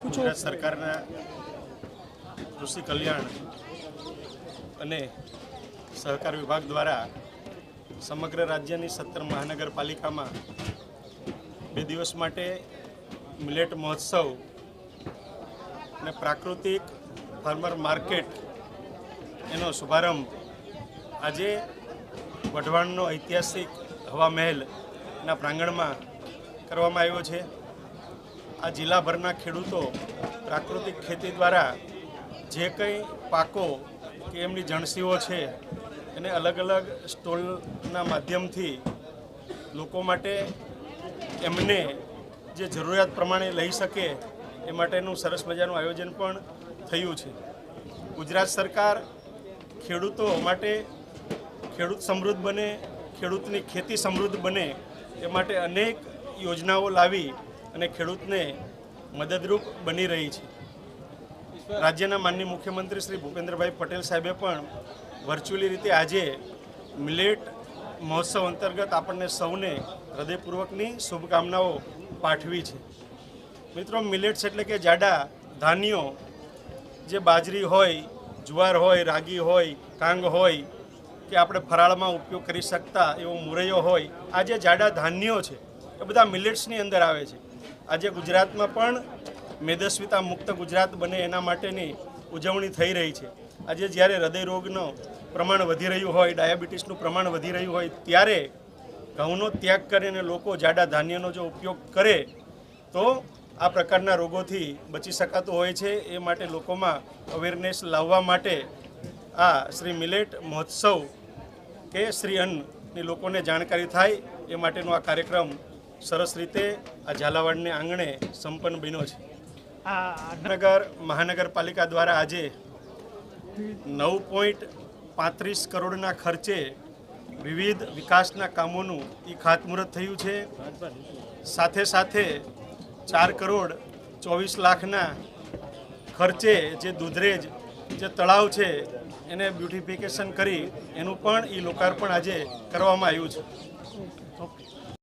ગુજરાત સરકારના કૃષિ કલ્યાણ અને સહકાર વિભાગ દ્વારા સમગ્ર રાજ્યની 17 મહાનગરપાલિકામાં 2 દિવસ માટે મિલેટ મહોત્સવ અને પ્રાકૃતિક ફાર્મર માર્કેટ એનો શુભારંભ આજે વઢવાણનો ઐતિહાસિક હવા મહેલના પ્રાંગણમાં કરવામાં આવ્યો છે। આ જિલ્લાભરના ખેડૂતો પ્રાકૃતિક ખેતી દ્વારા જે કંઈ પાકો કે એમની જણસીઓ છે એને અલગ અલગ સ્ટોલના માધ્યમથી લોકો માટે એમને જે જરૂરિયાત પ્રમાણે લઈ શકે એ માટેનું સરસ મજાનું આયોજન પણ થયું છે। ગુજરાત સરકાર ખેડૂતો માટે ખેડૂત સમૃદ્ધ બને, ખેડૂતની ખેતી સમૃદ્ધ બને એ માટે અનેક યોજનાઓ લાવી અને ખેડૂતને મદદરૂપ બની રહી છે। રાજ્યના માનનીય મુખ્યમંત્રી શ્રી ભૂપેન્દ્રભાઈ પટેલ સાહેબે પણ વર્ચ્યુઅલી રીતે આજે મિલેટ મહોત્સવ અંતર્ગત આપણને સૌને હૃદયપૂર્વકની શુભકામનાઓ પાઠવી છે। મિત્રો, મિલેટ્સ એટલે કે જાડા ધાન્યો, જે બાજરી હોય, જુવાર હોય, રાગી હોય, કાંગ હોય કે આપણે ફરાળમાં ઉપયોગ કરી શકતા એવો મુરૈયો હોય, આ જે જાડા ધાન્યો છે એ બધા મિલેટ્સની અંદર આવે છે। આજે ગુજરાતમાં પણ મેદસ્વીતા મુક્ત ગુજરાત બને એના માટેની ઉજવણી થઈ રહી છે। આજે જ્યારે હૃદયરોગનું પ્રમાણ વધી રહ્યું હોય, ડાયાબિટીસનું પ્રમાણ વધી રહ્યું હોય, ત્યારે ઘઉંનો ત્યાગ કરીને લોકો જાડા ધાન્યનો જો ઉપયોગ કરે તો આ પ્રકારના રોગોથી બચી શકાતું હોય છે। એ માટે લોકોમાં અવેરનેસ લાવવા માટે આ શ્રી મિલેટ મહોત્સવ કે શ્રી અન્નની લોકોને જાણકારી થાય એ માટેનો આ કાર્યક્રમ સરસ રીતે આ ઝાલાવાડને આંગણે સંપન્ન બન્યો છે। મહાનગરપાલિકા દ્વારા આજે 9.35 કરોડના ખર્ચે વિવિધ વિકાસના કામોનું ખાતમુહૂર્ત થયું છે। સાથે સાથે 4 કરોડ 24 લાખના ખર્ચે જે દૂધરેજ જે તળાવ છે એને બ્યુટિફિકેશન કરી એનું પણ લોકાર્પણ આજે કરવામાં આવ્યું છે।